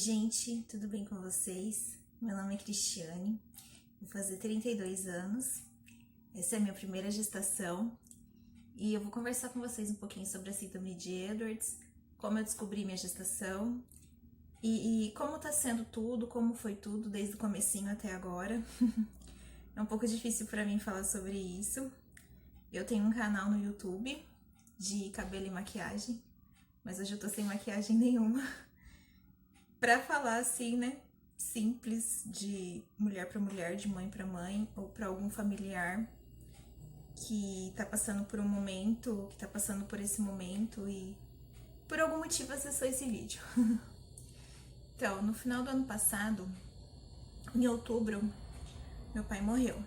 Oi gente, tudo bem com vocês? Meu nome é Cristiane, vou fazer 32 anos, essa é a minha primeira gestação e eu vou conversar com vocês um pouquinho sobre a síndrome de Edwards, como eu descobri minha gestação e como tá sendo tudo, como foi tudo desde o comecinho até agora. É um pouco difícil pra mim falar sobre isso. Eu tenho um canal no YouTube de cabelo e maquiagem, mas hoje eu tô sem maquiagem nenhuma. Pra falar assim, né, simples, de mulher pra mulher, de mãe pra mãe, ou pra algum familiar que tá passando por um momento, que tá passando por esse momento e por algum motivo acessou esse vídeo. Então, no final do ano passado, em outubro, meu pai morreu.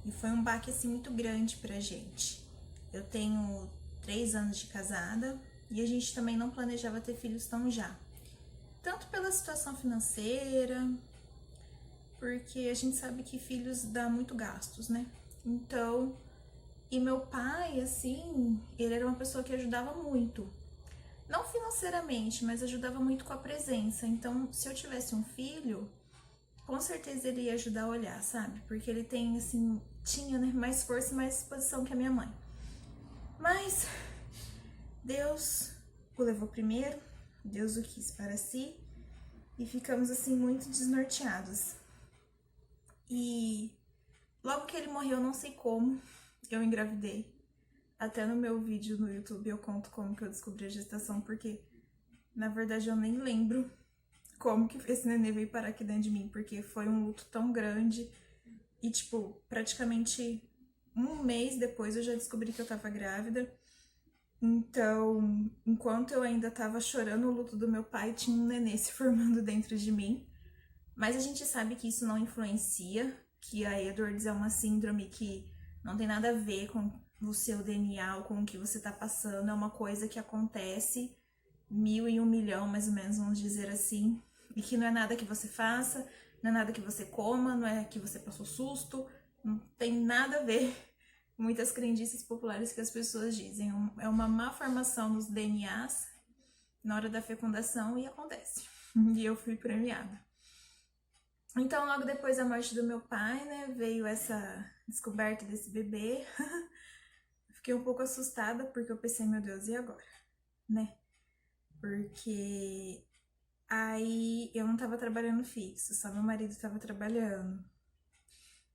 E foi um baque assim muito grande pra gente. Eu tenho 3 anos de casada e a gente também não planejava ter filhos tão já. Tanto pela situação financeira, porque a gente sabe que filhos dá muito gastos, né? Então, e meu pai, assim, ele era uma pessoa que ajudava muito. Não financeiramente, mas ajudava muito com a presença. Então, se eu tivesse um filho, com certeza ele ia ajudar a olhar, sabe? Porque ele tem, assim, tinha, né, mais força e mais disposição que a minha mãe. Mas Deus o levou primeiro, Deus o quis para si, e ficamos assim muito desnorteados. E logo que ele morreu, não sei como, eu engravidei. Até no meu vídeo no YouTube eu conto como que eu descobri a gestação, porque na verdade eu nem lembro como que esse nenê veio parar aqui dentro de mim, porque foi um luto tão grande e tipo, praticamente um mês depois eu já descobri que eu tava grávida. Então, enquanto eu ainda tava chorando o luto do meu pai, tinha um nenê se formando dentro de mim. Mas a gente sabe que isso não influencia, que a Edwards é uma síndrome que não tem nada a ver com o seu DNA ou com o que você tá passando, é uma coisa que acontece 1000 em 1 milhão, mais ou menos, vamos dizer assim, e que não é nada que você faça, não é nada que você coma, não é que você passou susto, não tem nada a ver com muitas crendices populares que as pessoas dizem. É uma má formação nos DNAs na hora da fecundação e acontece. E eu fui premiada. Então, logo depois da morte do meu pai, né, veio essa descoberta desse bebê. Fiquei um pouco assustada, porque eu pensei, meu Deus, e agora? Né? Porque aí eu não tava trabalhando fixo, só meu marido tava trabalhando.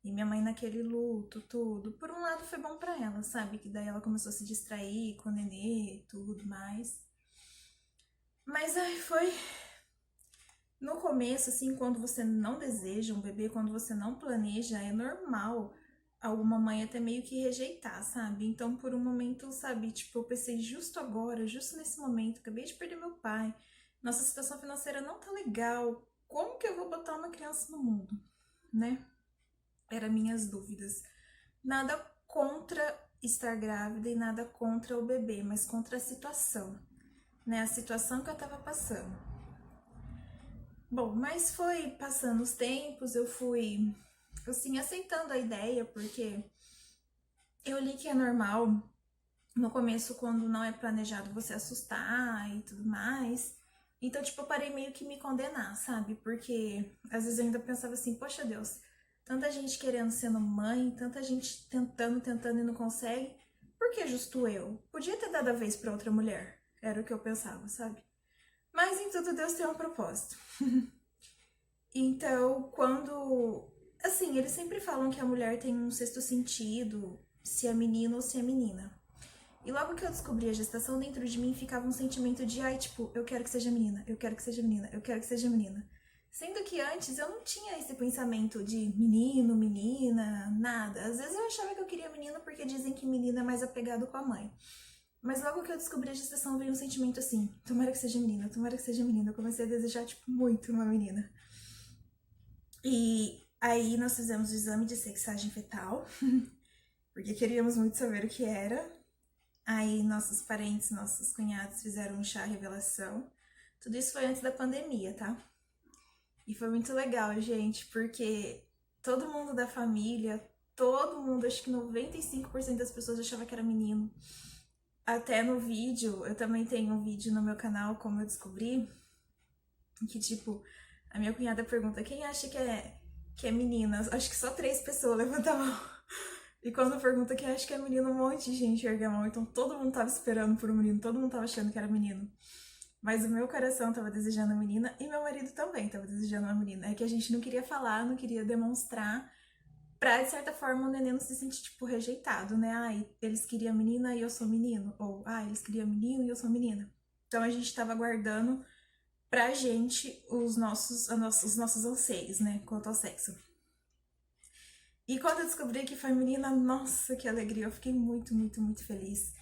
E minha mãe naquele luto, tudo. Por um lado foi bom pra ela, sabe? Que daí ela começou a se distrair com o nenê e tudo mais. Mas aí foi... No começo, assim, quando você não deseja um bebê, quando você não planeja, é normal alguma mãe até meio que rejeitar, sabe? Então, por um momento, sabe, tipo, eu pensei, justo agora, justo nesse momento, acabei de perder meu pai, nossa situação financeira não tá legal, como que eu vou botar uma criança no mundo, né? Eram minhas dúvidas. Nada contra estar grávida e nada contra o bebê, mas contra a situação, né? A situação que eu tava passando. Bom, mas foi passando os tempos, eu fui, assim, aceitando a ideia, porque eu li que é normal, no começo, quando não é planejado, você assustar e tudo mais. Então, tipo, eu parei meio que me condenar, sabe? Porque às vezes eu ainda pensava assim, poxa Deus, tanta gente querendo ser mãe, tanta gente tentando e não consegue, por que justo eu? Podia ter dado a vez pra outra mulher, era o que eu pensava, sabe? Mas em tudo Deus tem um propósito. Então, quando... Assim, eles sempre falam que a mulher tem um sexto sentido, se é menino ou se é menina. E logo que eu descobri a gestação, dentro de mim ficava um sentimento de, ai, tipo, eu quero que seja menina, eu quero que seja menina, eu quero que seja menina. Sendo que antes eu não tinha esse pensamento de menino, menina, nada. Às vezes eu achava que eu queria menino porque dizem que menina é mais apegado com a mãe. Mas logo que eu descobri a gestação, veio um sentimento assim, tomara que seja menina, tomara que seja menina. Eu comecei a desejar, tipo, muito uma menina. E aí nós fizemos o exame de sexagem fetal, porque queríamos muito saber o que era. Aí nossos parentes, nossos cunhados fizeram um chá revelação. Tudo isso foi antes da pandemia, tá? E foi muito legal, gente, porque todo mundo da família, todo mundo, acho que 95% das pessoas achava que era menino. Até no vídeo, eu também tenho um vídeo no meu canal, como eu descobri. que tipo, a minha cunhada pergunta, quem acha que é menina? Acho que só 3 pessoas levantam a mão. E quando pergunta quem acha que é menino, um monte de gente ergue a mão. Então todo mundo tava esperando por um menino, todo mundo tava achando que era menino. Mas o meu coração tava desejando a menina e meu marido também tava desejando uma menina. É que a gente não queria falar, não queria demonstrar pra, de certa forma, o neném não se sentir, tipo, rejeitado, né? Ai, eles queriam menina e eu sou menino. Ou, eles queriam menino e eu sou menina. Então a gente tava guardando pra gente os nossos anseios, né? Quanto ao sexo. E quando eu descobri que foi menina, nossa, que alegria. Eu fiquei muito, muito, muito feliz.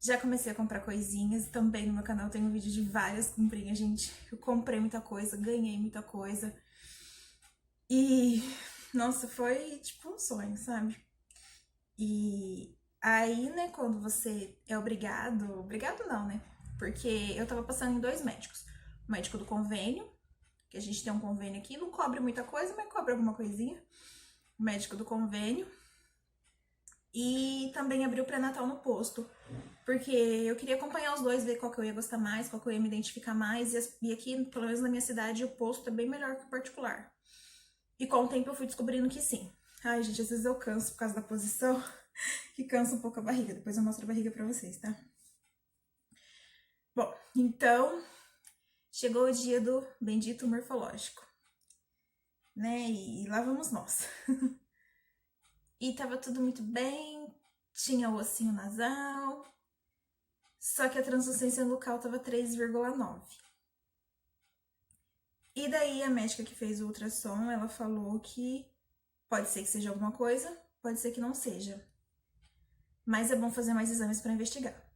Já comecei a comprar coisinhas. Também no meu canal tem um vídeo de várias comprinhas, gente. Eu comprei muita coisa, ganhei muita coisa. E, nossa, foi tipo um sonho, sabe? E aí, né, quando você é obrigado... Obrigado não, né? Porque eu tava passando em 2 médicos. O médico do convênio, que a gente tem um convênio aqui, não cobre muita coisa, mas cobre alguma coisinha. O médico do convênio. E também abri o pré-natal no posto, porque eu queria acompanhar os dois, ver qual que eu ia gostar mais, qual que eu ia me identificar mais. E aqui, pelo menos na minha cidade, o posto é bem melhor que o particular. E com o tempo eu fui descobrindo que sim. Ai, gente, às vezes eu canso por causa da posição, que cansa um pouco a barriga. Depois eu mostro a barriga pra vocês, tá? Bom, então, chegou o dia do bendito morfológico, né? E lá vamos nós. E tava tudo muito bem, tinha o ossinho nasal, só que a translucência nucal tava 3,9. E daí a médica que fez o ultrassom, ela falou que pode ser que seja alguma coisa, pode ser que não seja. Mas é bom fazer mais exames para investigar.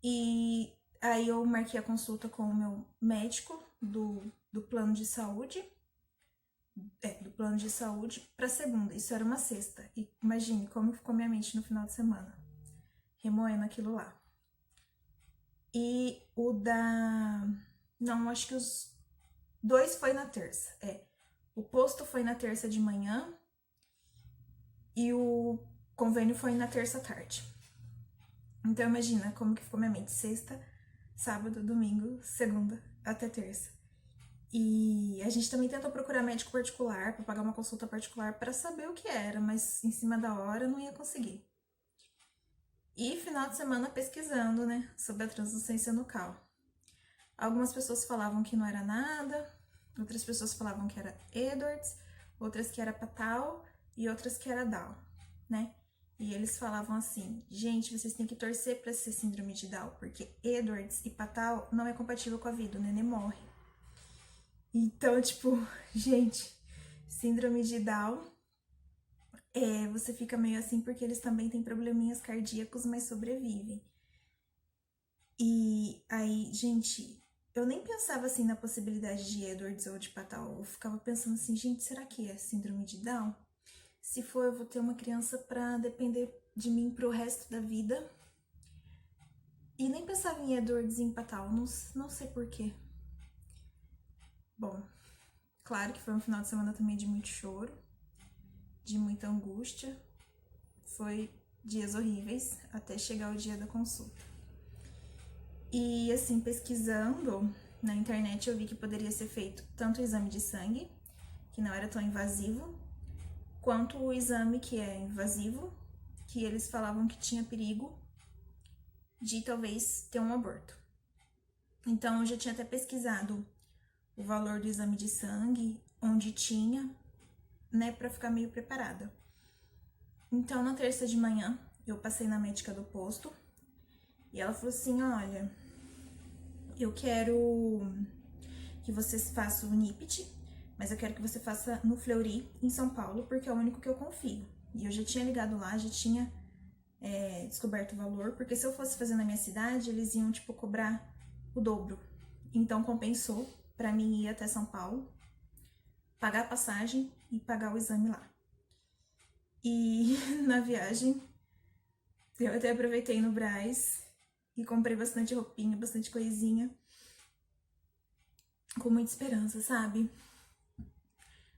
E aí eu marquei a consulta com o meu médico do plano de saúde. Do plano de saúde para segunda. Isso era uma sexta. E imagine como ficou minha mente no final de semana. Remoendo aquilo lá. E o da... Não, acho que os 2 foi na terça. O posto foi na terça de manhã e o convênio foi na terça à tarde. Então imagina como que ficou minha mente. Sexta, sábado, domingo, segunda até terça. E a gente também tentou procurar médico particular para pagar uma consulta particular para saber o que era, mas em cima da hora não ia conseguir. E final de semana pesquisando, né, sobre a translucência nucal. Algumas pessoas falavam que não era nada, outras pessoas falavam que era Edwards, outras que era Patal e outras que era Down, né? E eles falavam assim, gente, vocês têm que torcer para ser síndrome de Down, porque Edwards e Patal não é compatível com a vida, o neném morre. Então, tipo, gente, síndrome de Down, você fica meio assim porque eles também têm probleminhas cardíacos, mas sobrevivem. E aí, gente, eu nem pensava assim na possibilidade de Edwards ou de Patal. Eu ficava pensando assim, gente, será que é síndrome de Down? Se for, eu vou ter uma criança pra depender de mim pro resto da vida. E nem pensava em Edwards e em Patal, não sei porquê. Bom, claro que foi um final de semana também de muito choro, de muita angústia. Foi dias horríveis até chegar o dia da consulta. E assim, pesquisando na internet, eu vi que poderia ser feito tanto o exame de sangue, que não era tão invasivo, quanto o exame que é invasivo, que eles falavam que tinha perigo de talvez ter um aborto. Então eu já tinha até pesquisado o valor do exame de sangue, onde tinha, né, pra ficar meio preparada. Então na terça de manhã eu passei na médica do posto e ela falou assim, olha, eu quero que você faça o NIPT, mas eu quero que você faça no Fleury, em São Paulo, porque é o único que eu confio. E eu já tinha ligado lá, já tinha descoberto o valor, porque se eu fosse fazer na minha cidade, eles iam, tipo, cobrar o dobro. Então compensou pra mim ir até São Paulo, pagar a passagem e pagar o exame lá. E na viagem, eu até aproveitei no Brás e comprei bastante roupinha, bastante coisinha, com muita esperança, sabe?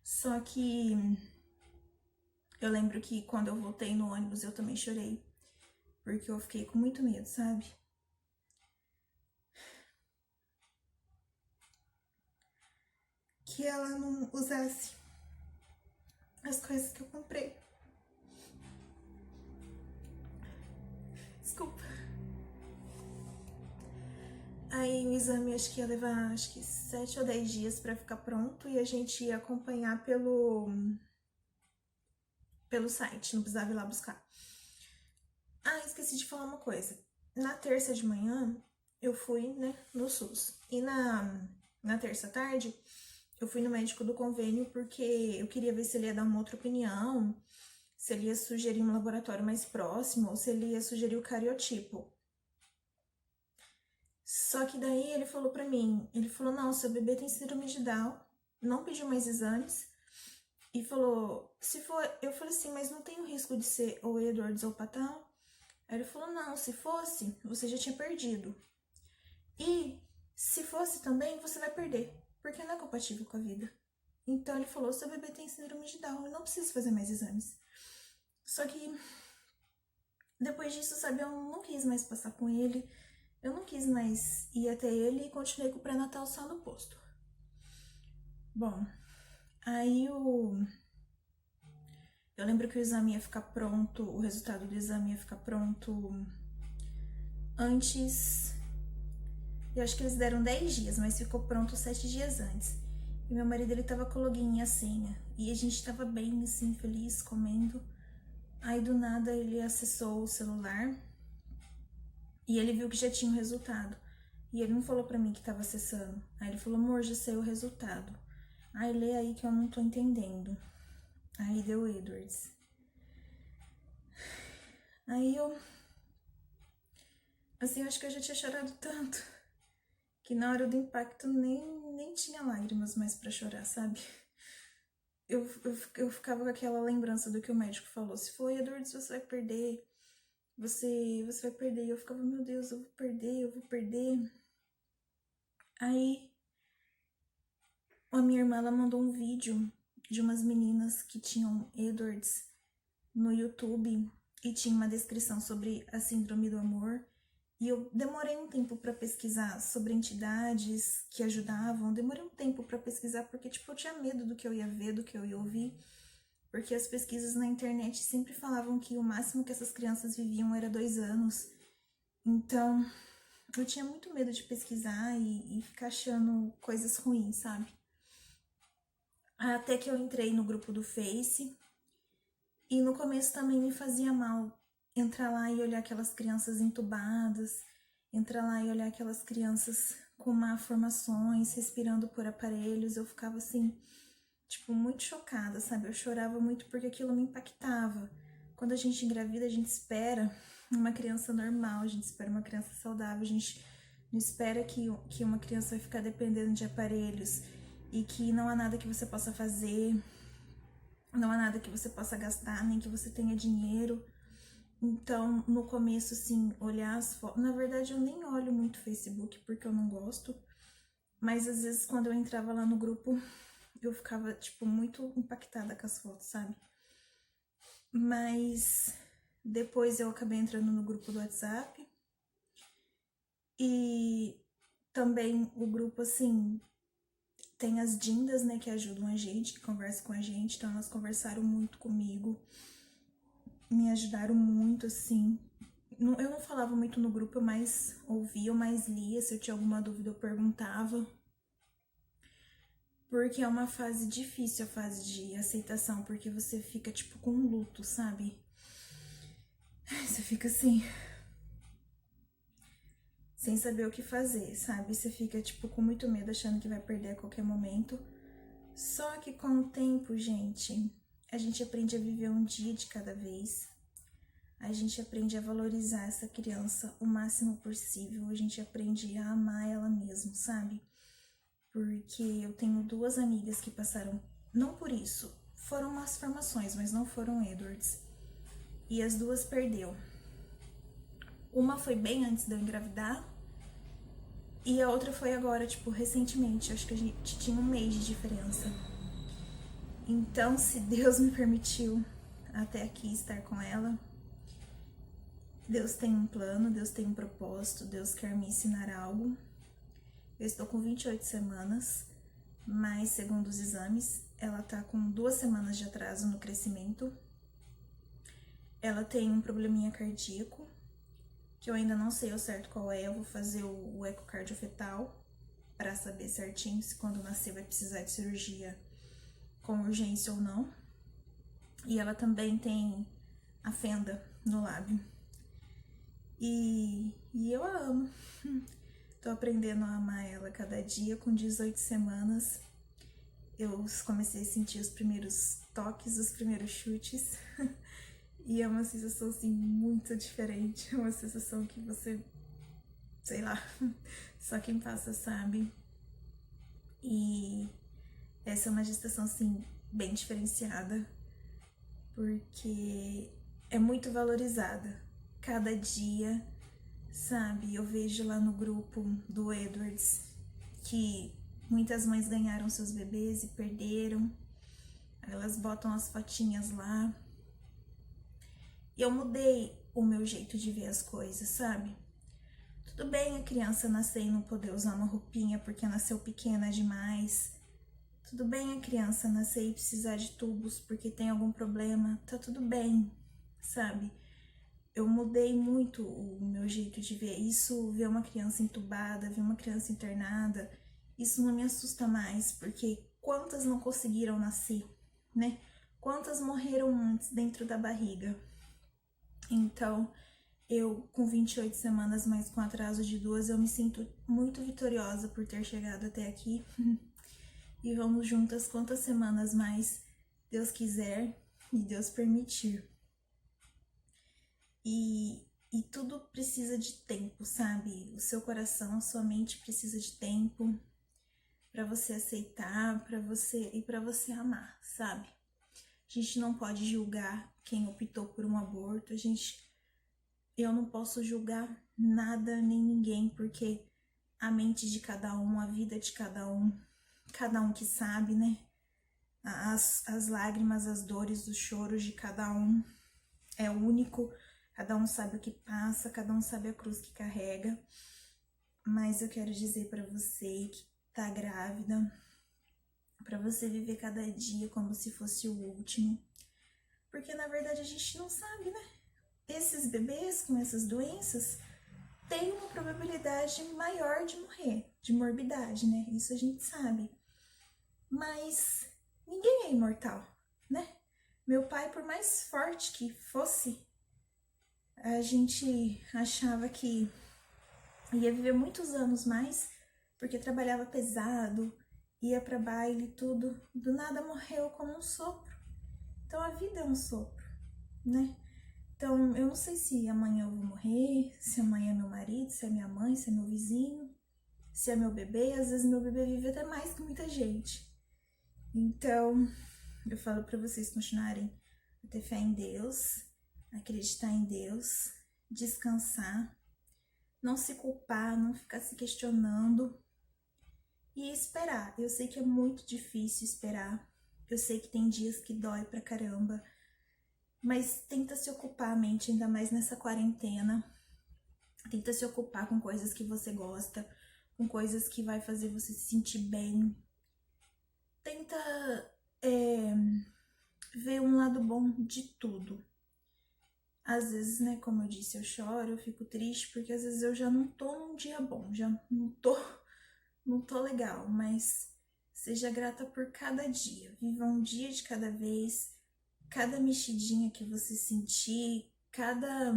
Só que eu lembro que quando eu voltei no ônibus eu também chorei, porque eu fiquei com muito medo, sabe? que ela não usasse as coisas que eu comprei. Desculpa. Aí o exame acho que ia levar 7 ou 10 dias pra ficar pronto e a gente ia acompanhar pelo site, não precisava ir lá buscar. Ah, esqueci de falar uma coisa. Na terça de manhã eu fui, né, no SUS. E na terça tarde eu fui no médico do convênio porque eu queria ver se ele ia dar uma outra opinião, se ele ia sugerir um laboratório mais próximo ou se ele ia sugerir o cariotipo. Só que daí ele falou pra mim, ele falou, não, seu bebê tem síndrome de Down, não pediu mais exames, e falou, se for, eu falei assim, mas não tem o risco de ser ou Edwards ou Patau? Aí ele falou, não, se fosse, você já tinha perdido. E se fosse também, você vai perder, porque não é compatível com a vida. Então ele falou, seu bebê tem síndrome de Down, eu não preciso fazer mais exames. Só que depois disso, sabe, eu não quis mais passar com ele, eu não quis mais ir até ele e continuei com o pré-natal só no posto. Bom, aí eu lembro que o exame ia ficar pronto, o resultado do exame ia ficar pronto antes. Eu acho que eles deram 10 dias, mas ficou pronto 7 dias antes. E meu marido, ele tava com o login e a senha. E a gente tava bem, assim, feliz, comendo. Aí do nada ele acessou o celular e ele viu que já tinha o resultado. E ele não falou pra mim que tava acessando. Aí ele falou, amor, já saiu o resultado. Aí lê aí que eu não tô entendendo. Aí deu Edwards. Aí eu... Assim, eu acho que eu já tinha chorado tanto que na hora do impacto nem tinha lágrimas mais pra chorar, sabe? Eu ficava com aquela lembrança do que o médico falou. Se for Edwards, você vai perder. Você vai perder. E eu ficava, meu Deus, eu vou perder. Aí a minha irmã, ela mandou um vídeo de umas meninas que tinham Edwards no YouTube e tinha uma descrição sobre a síndrome do amor. E eu demorei um tempo para pesquisar sobre entidades que ajudavam. Demorei um tempo para pesquisar porque, tipo, eu tinha medo do que eu ia ver, do que eu ia ouvir. Porque as pesquisas na internet sempre falavam que o máximo que essas crianças viviam era 2 anos. Então, eu tinha muito medo de pesquisar e ficar achando coisas ruins, sabe? Até que eu entrei no grupo do Face. E no começo também me fazia mal entrar lá e olhar aquelas crianças entubadas, entrar lá e olhar aquelas crianças com malformações, respirando por aparelhos. Eu ficava assim, tipo, muito chocada, sabe? Eu chorava muito porque aquilo me impactava. Quando a gente engravida, a gente espera uma criança normal, a gente espera uma criança saudável, a gente não espera que uma criança vai ficar dependendo de aparelhos e que não há nada que você possa fazer, não há nada que você possa gastar, nem que você tenha dinheiro. Então, no começo, assim, olhar as fotos... Na verdade, eu nem olho muito Facebook, porque eu não gosto. Mas, às vezes, quando eu entrava lá no grupo, eu ficava, tipo, muito impactada com as fotos, sabe? Mas, depois eu acabei entrando no grupo do WhatsApp. E também o grupo, assim... Tem as dindas, né, que ajudam a gente, que conversam com a gente. Então, elas conversaram muito comigo. Me ajudaram muito, assim. Eu não falava muito no grupo, eu mais ouvia, eu mais lia. Se eu tinha alguma dúvida, eu perguntava. Porque é uma fase difícil, a fase de aceitação, porque você fica, tipo, com luto, sabe? Você fica assim, sem saber o que fazer, sabe? Você fica, tipo, com muito medo, achando que vai perder a qualquer momento. Só que com o tempo, gente, a gente aprende a viver um dia de cada vez. A gente aprende a valorizar essa criança o máximo possível. A gente aprende a amar ela mesmo, sabe? Porque eu tenho 2 amigas que passaram, não por isso, foram malformações, mas não foram Edwards. E as 2 perdeu. Uma foi bem antes de eu engravidar e a outra foi agora, tipo, recentemente. Acho que a gente tinha 1 mês de diferença. Então, se Deus me permitiu até aqui estar com ela, Deus tem um plano, Deus tem um propósito, Deus quer me ensinar algo. Eu estou com 28 semanas, mas segundo os exames, ela tá com 2 semanas de atraso no crescimento. Ela tem um probleminha cardíaco, que eu ainda não sei ao certo qual é. Eu vou fazer o ecocardio fetal para saber certinho se quando nascer vai precisar de cirurgia com urgência ou não. E ela também tem a fenda no lábio. E eu a amo. Tô aprendendo a amar ela cada dia. Com 18 semanas, eu comecei a sentir os primeiros toques, os primeiros chutes. E é uma sensação, assim, muito diferente. É uma sensação que você, sei lá, só quem passa sabe. E essa é uma gestação, assim, bem diferenciada, porque é muito valorizada. Cada dia, sabe, eu vejo lá no grupo do Edwards que muitas mães ganharam seus bebês e perderam. Elas botam as fotinhas lá. E eu mudei o meu jeito de ver as coisas, sabe? Tudo bem a criança nascer e não poder usar uma roupinha porque nasceu pequena demais. Tudo bem a criança nascer e precisar de tubos porque tem algum problema. Tá tudo bem, sabe? Eu mudei muito o meu jeito de ver isso, ver uma criança entubada, ver uma criança internada, isso não me assusta mais, porque quantas não conseguiram nascer, né? Quantas morreram antes dentro da barriga? Então, eu com 28 semanas, mas com atraso de 2, eu me sinto muito vitoriosa por ter chegado até aqui. E vamos juntas quantas semanas mais Deus quiser e Deus permitir. E tudo precisa de tempo, sabe? O seu coração, a sua mente precisa de tempo para você aceitar, para você amar, sabe? A gente não pode julgar quem optou por um aborto. Eu não posso julgar nada nem ninguém, porque a mente de cada um, a vida de cada um que sabe, né? As lágrimas, as dores, os choros de cada um é único. Cada um sabe o que passa, cada um sabe a cruz que carrega. Mas eu quero dizer para você que tá grávida, para você viver cada dia como se fosse o último. Porque na verdade a gente não sabe, né? Esses bebês com essas doenças têm uma probabilidade maior de morrer, de morbidade, né? Isso a gente sabe. Mas ninguém é imortal, né? Meu pai, por mais forte que fosse, a gente achava que ia viver muitos anos mais, porque trabalhava pesado, ia para baile e tudo. Do nada morreu como um sopro. Então a vida é um sopro, né? Então eu não sei se amanhã eu vou morrer, se amanhã é meu marido, se é minha mãe, se é meu vizinho, se é meu bebê. Às vezes meu bebê vive até mais que muita gente. Então eu falo para vocês continuarem a ter fé em Deus, acreditar em Deus, descansar, não se culpar, não ficar se questionando e esperar. Eu sei que é muito difícil esperar, eu sei que tem dias que dói pra caramba, mas tenta se ocupar a mente, ainda mais nessa quarentena. Tenta se ocupar com coisas que você gosta, com coisas que vai fazer você se sentir bem. Tenta ver um lado bom de tudo. Às vezes, né, como eu disse, eu choro, eu fico triste, porque às vezes eu já não tô num dia bom, já não tô legal, mas seja grata por cada dia, viva um dia de cada vez, cada mexidinha que você sentir, cada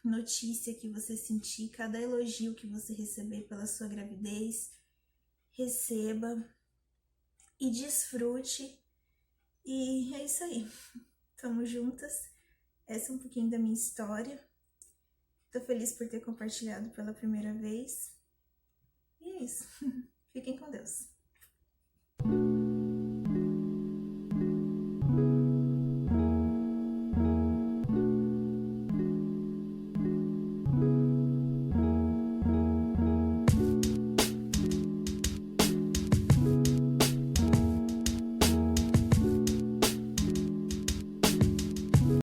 notícia que você sentir, cada elogio que você receber pela sua gravidez, receba e desfrute, e é isso aí, tamo juntas. Essa é um pouquinho da minha história. Tô feliz por ter compartilhado pela primeira vez. E é isso. Fiquem com Deus.